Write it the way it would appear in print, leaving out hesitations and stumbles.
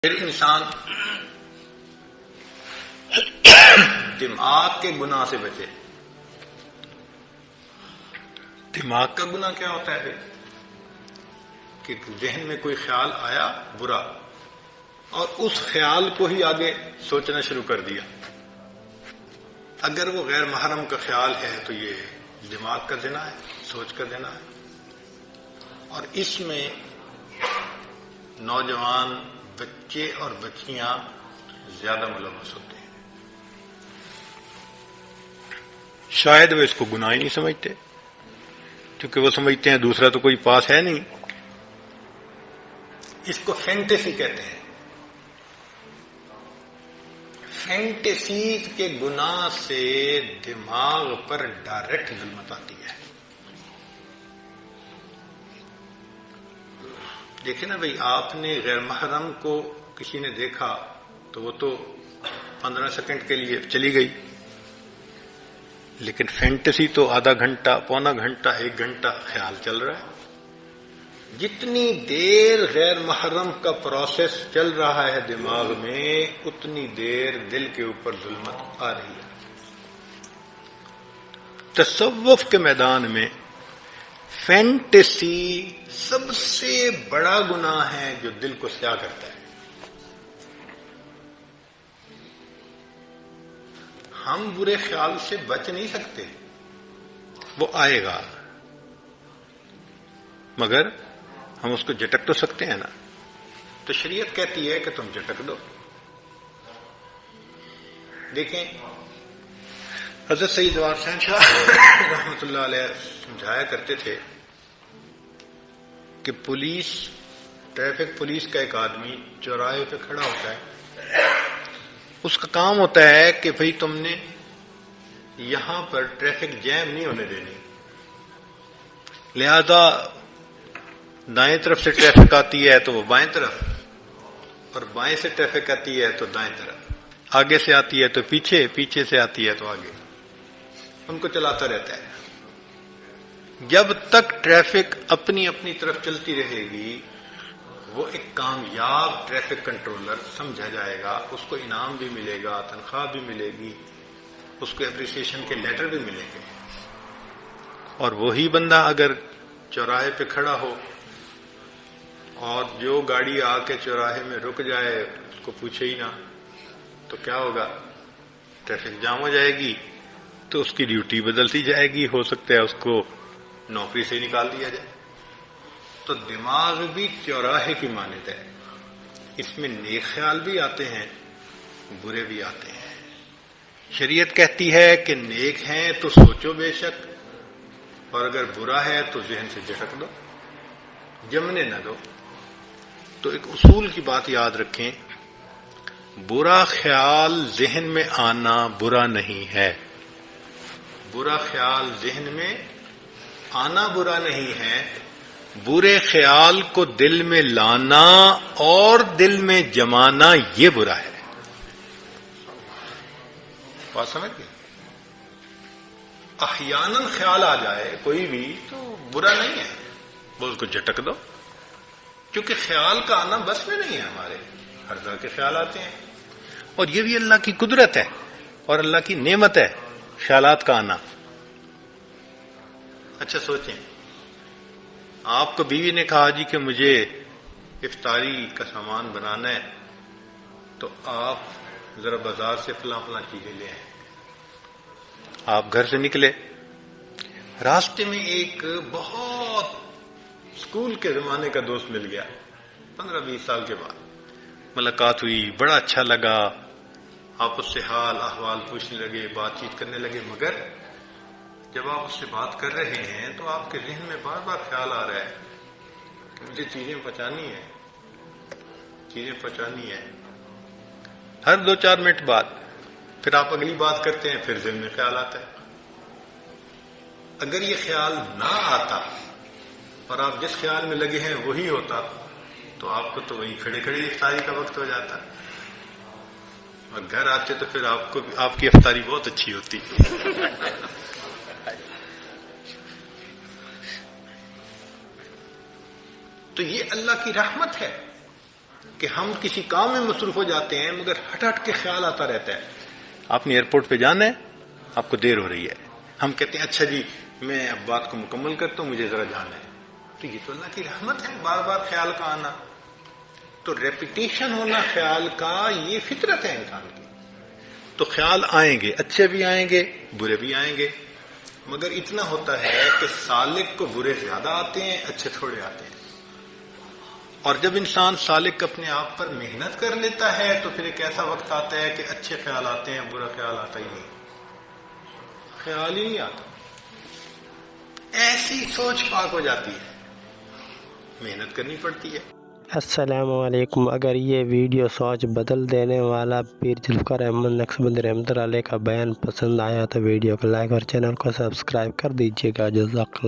پھر انسان دماغ کے گناہ سے بچے۔ دماغ کا گناہ کیا ہوتا ہے کہ ذہن میں کوئی خیال آیا برا اور اس خیال کو ہی آگے سوچنا شروع کر دیا۔ اگر وہ غیر محرم کا خیال ہے تو یہ دماغ کا زنا ہے، سوچ کا زنا ہے، اور اس میں نوجوان بچے اور بچیاں زیادہ ملوث ہوتے ہیں۔ شاید وہ اس کو گناہ ہی نہیں سمجھتے، کیونکہ وہ سمجھتے ہیں دوسرا تو کوئی پاس ہے نہیں۔ اس کو فینٹیسی کہتے ہیں۔ فینٹیسی کے گناہ سے دماغ پر ڈائریکٹ ظلمت آتی ہے۔ دیکھیں نا بھئی، آپ نے غیر محرم کو کسی نے دیکھا تو وہ تو 15 سیکنڈ کے لیے چلی گئی، لیکن فینٹیسی تو آدھا گھنٹہ، پونا گھنٹہ، 1 گھنٹہ خیال چل رہا ہے۔ جتنی دیر غیر محرم کا پروسیس چل رہا ہے دماغ میں، اتنی دیر دل کے اوپر ظلمت آ رہی ہے۔ تصوف کے میدان میں فینٹیسی سب سے بڑا گناہ ہے جو دل کو سیاہ کرتا ہے۔ ہم برے خیال سے بچ نہیں سکتے، وہ آئے گا، مگر ہم اس کو جھٹک تو سکتے ہیں نا۔ تو شریعت کہتی ہے کہ تم جھٹک دو۔ دیکھیں، حضرت سید وار حسین شاہ رحمۃ اللہ علیہ سمجھایا کرتے تھے کہ ٹریفک پولیس کا ایک آدمی چوراہے پہ کھڑا ہوتا ہے، اس کا کام ہوتا ہے کہ بھئی تم نے یہاں پر ٹریفک جیم نہیں ہونے دینی، لہذا دائیں طرف سے ٹریفک آتی ہے تو وہ بائیں طرف، اور بائیں سے ٹریفک آتی ہے تو دائیں طرف، آگے سے آتی ہے تو پیچھے، پیچھے سے آتی ہے تو آگے، ان کو چلاتا رہتا ہے۔ جب تک ٹریفک اپنی اپنی طرف چلتی رہے گی، وہ ایک کامیاب ٹریفک کنٹرولر سمجھا جائے گا، اس کو انعام بھی ملے گا، تنخواہ بھی ملے گی، اس کو اپریسیشن کے لیٹر بھی ملیں گے۔ اور وہی بندہ اگر چوراہے پہ کھڑا ہو اور جو گاڑی آ کے چوراہے میں رک جائے اس کو پوچھے ہی نہ، تو کیا ہوگا؟ ٹریفک جام ہو جائے گی، تو اس کی ڈیوٹی بدلتی جائے گی، ہو سکتا ہے اس کو نوکری سے نکال دیا جائے۔ تو دماغ بھی چوراہے کی مانند ہے، اس میں نیک خیال بھی آتے ہیں، برے بھی آتے ہیں۔ شریعت کہتی ہے کہ نیک ہیں تو سوچو بے شک، اور اگر برا ہے تو ذہن سے جھٹک دو، جمنے نہ دو۔ تو ایک اصول کی بات یاد رکھیں، برا خیال ذہن میں آنا برا نہیں ہے، برا خیال ذہن میں آنا برا نہیں ہے، برے خیال کو دل میں لانا اور دل میں جمانا یہ برا ہے۔ بات سمجھ گئے؟ احیاناً خیال آ جائے کوئی بھی تو برا نہیں ہے، وہ اس کو جھٹک دو، کیونکہ خیال کا آنا بس میں نہیں ہے ہمارے، ہر طرح کے خیال آتے ہیں، اور یہ بھی اللہ کی قدرت ہے اور اللہ کی نعمت ہے خیالات کا آنا۔ اچھا سوچیں، آپ کو بیوی نے کہا جی کہ مجھے افطاری کا سامان بنانا ہے، تو آپ ذرا بازار سے فلاں فلاں چیزیں لے آئیں۔ آپ گھر سے نکلے، راستے میں ایک بہت اسکول کے زمانے کا دوست مل گیا، 15-20 سال کے بعد ملاقات ہوئی، بڑا اچھا لگا، آپ اس سے حال احوال پوچھنے لگے، بات چیت کرنے لگے، مگر جب آپ اس سے بات کر رہے ہیں تو آپ کے ذہن میں بار بار خیال آ رہا ہے کہ مجھے چیزیں پہنچانی ہے۔ ہر 2-4 منٹ بعد پھر آپ اگلی بات کرتے ہیں، پھر ذہن میں خیال آتا ہے۔ اگر یہ خیال نہ آتا اور آپ جس خیال میں لگے ہیں وہی ہوتا تو آپ کو تو وہیں کھڑے کھڑے افطاری کا وقت ہو جاتا، اور گھر آتے تو پھر آپ کی افطاری بہت اچھی ہوتی۔ تو یہ اللہ کی رحمت ہے کہ ہم کسی کام میں مصروف ہو جاتے ہیں مگر ہٹ ہٹ کے خیال آتا رہتا ہے. آپ نے ایئرپورٹ پہ جانا ہے، آپ کو دیر ہو رہی ہے، ہم کہتے ہیں اچھا جی میں اب بات کو مکمل کرتا ہوں، مجھے ذرا جانا ہے. تو یہ تو اللہ کی رحمت ہے، بار بار خیال کا آنا. تو ریپیٹیشن ہونا خیال کا یہ فطرت ہے انسان کی. تو خیال آئیں گے، اچھے بھی آئیں گے برے بھی آئیں گے، مگر اتنا ہوتا ہے کہ سالک کو برے زیادہ آتے ہیں، اچھے تھوڑے آتے ہیں. اور جب انسان سالک اپنے آپ پر محنت کر لیتا ہے تو پھر ایک ایسا وقت آتا ہے کہ اچھے خیال آتے ہیں، برا خیال آتا ہی نہیں، خیال ہی نہیں آتا. ایسی سوچ پاک ہو جاتی ہے، محنت کرنی پڑتی ہے. السلام علیکم. اگر یہ ویڈیو سوچ بدل دینے والا پیر ذوالفقار احمد نقشبندی رحمۃ اللہ علیہ کا بیان پسند آیا تو ویڈیو کو لائک اور چینل کو سبسکرائب کر دیجیے گا. جزاک اللہ.